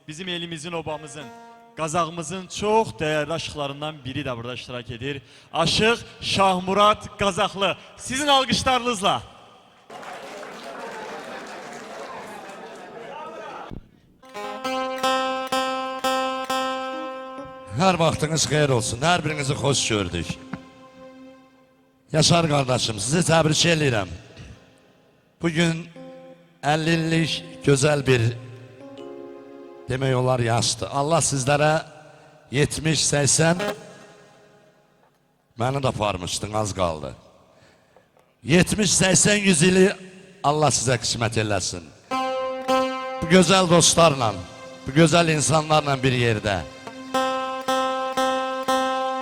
bizim elimizin, obamızın, Qazağımızın çox dəyərli aşıqlarından biri də burada iştirak edir. Aşıq Şahmurad Qazaqlı. Sizin alqışlarınızla. Hər vaxtınız xeyir olsun, hər birinizi xoş gördük. Yaşar qardaşım, sizi təbrik edirəm. Bugün 50 illik gözəl bir, demək olar, yaşdır. Allah sizlərə 70-80, məni də aparmışdın, az qaldı. 70-80-100 ili Allah sizə qismət eləsin. Bu gözəl dostlarla, bu gözəl insanlarla bir yerdə.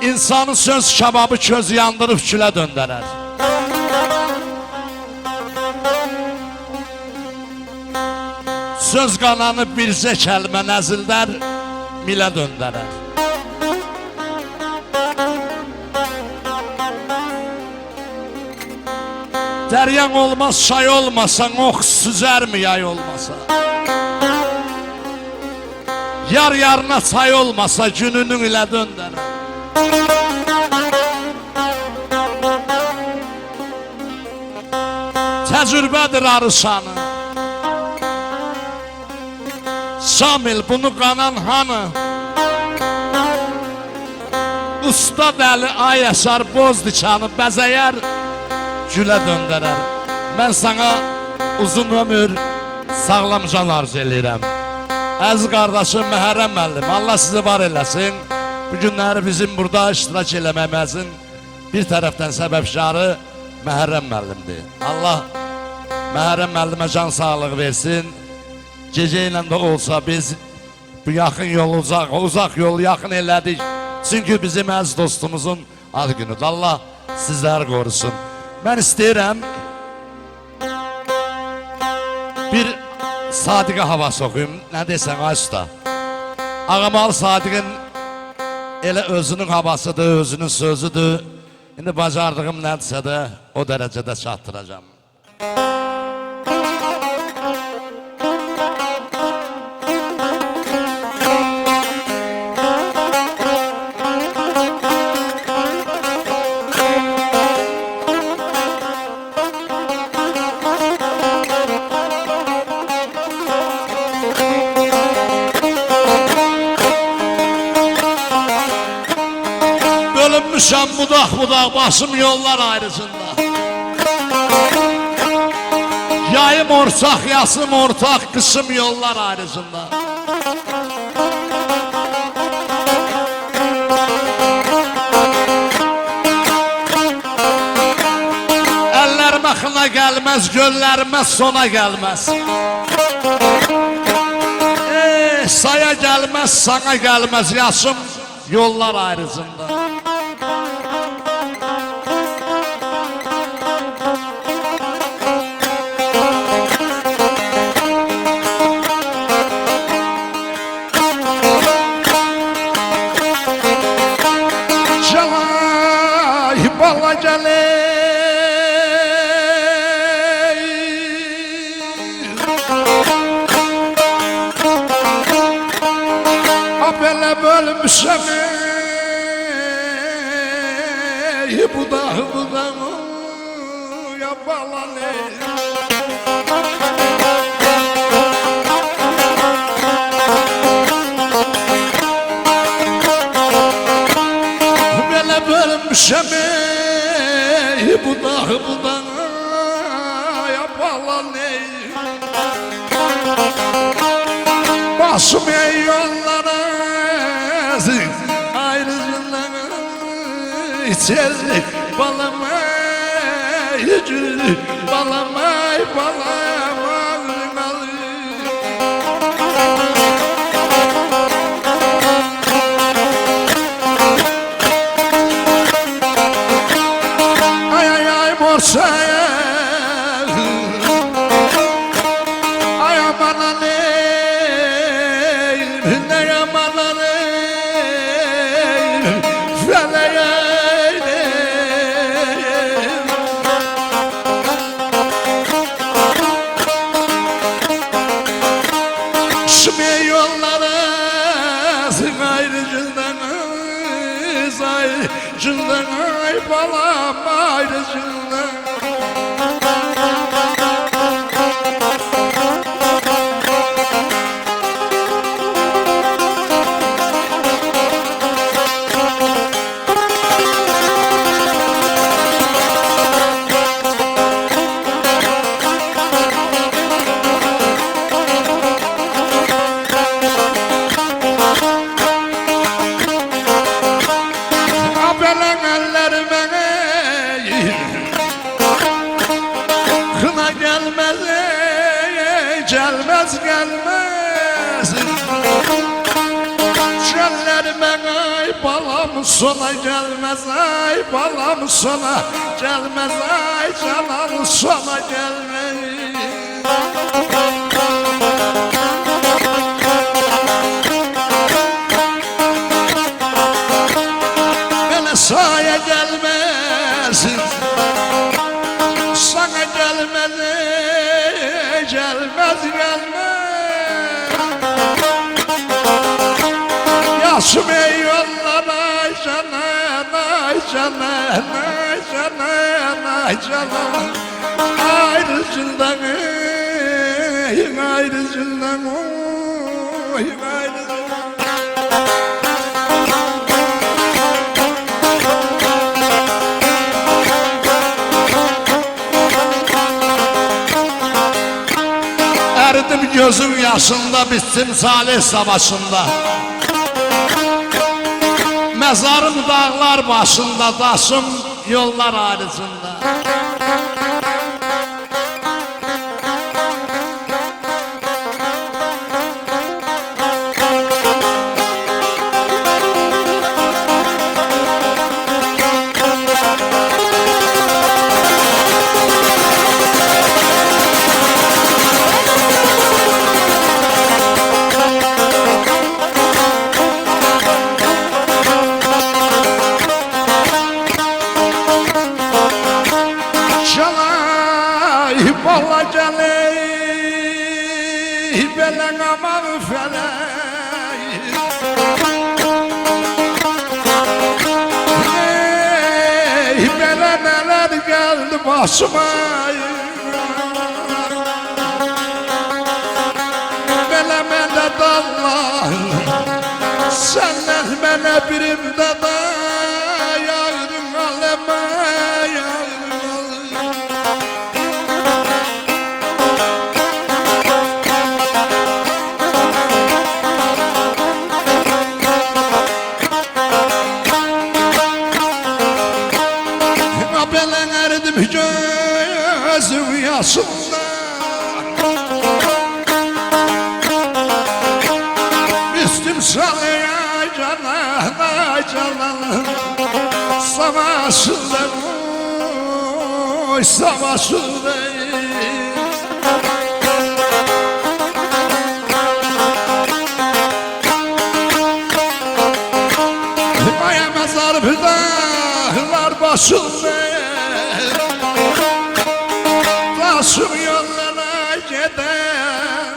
İnsanı söz kababı köz yandırıb külə döndərər. Söz qananı bircə kəlmə nəzildər, milə döndərər. Dəryan olmaz, çay olmasa, ox süzər mi yay olmasa? Yar yarına çay olmasa, gününün ilə döndərər. Təcrübədir arısanı. Şamil bunu qanan hanı? Usta dəli ay yaşar boz dikanı bəzəyər, gülə döndərər. Mən sana uzun ömür, sağlam can arzu edirəm. Əziz qardaşım Məhərrəm müəllim, Allah sizi var eləsin. Bu günləri bizim burada iştirak eləməmizin bir tərəfdən səbəbkarı Məhərrəm müəllimdir. Allah Məhərrəm müəllimə can sağlığı versin. Gecə ilə də olsa biz bu yaxın yolu uzaq yolu yaxın elədik. Çünki bizim əziz dostumuzun ad günüdür. Allah sizləri qorusun. Mən istəyirəm bir Sadiqə havası oxuyum. Nə desən ay usta? Ağamalı Sadiqin elə özünün havasıdır, özünün sözüdür. İndi bacardığım nədirsə də o dərəcədə çatdıracağım. Bölünmüşəm budaq başım yollar ayrısında. Yayım ortaq, yasım ortaq, qışım yollar ayrısında. Əllərimə xına gəlməz, göllərimə sona gəlməz. Saya gəlməz, sana gəlməz, yaşım yollar ayrısında. Bala gəlir, belə bölmüşəm budaq, ya bala belə bölmüşəm budaq, ya bala başım ey yollara ayrıcından içeri balama yücü balama ay borsaya ay amana ne amana ne feleye Şüme yol yollara ayrı cıldan ayrı cıldan ay balam ayrı cıldan. Gelmez gelmez Çöllerime ay balam sona gelmez ay balam sona gelmez ay canım sona gelmez. Bana saya gelmez sana gelmez gelmez gelmez Yaşım ey yollar ay canım ay canım ay canım ay canım Ayrıcından ayrıcından ayrıcından Eridim gözüm yaşında bitsin Salih Savaşı'nda Mezarım dağlar başında taşım yollar ayrıcında Bala geley belen aman feley Bele neler geldi başıma Bele mele dallar Senler mele birimde da Yağdın aleme yağdın gözüm yaşında Üstüm çalıyor canana cananım Savaşında oy savaşında Aya mezar bir dağlar başında Taşım yollara giden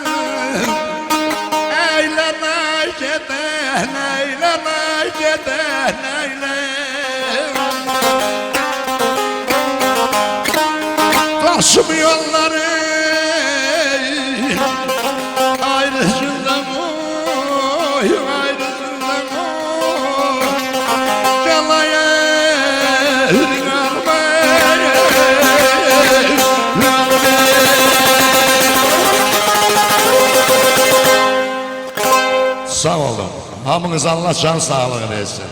Eylene giden Eylene giden Taşım yolları Ayrıcından oy Ayrıcından oy Gelaya Sağ olun. Hamınız Allah can sağlığı versin.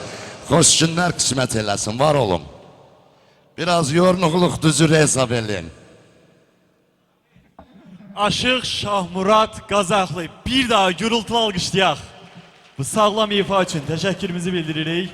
Hoş günler kısmet eylesin. Var olun. Biraz yorğunluk düzür hesap edin. Aşıq Şahmurad Qazaxlı bir daha gürültü alqışlayaq. Bu sağlam ifa üçün təşəkkürümüzü bildiririk.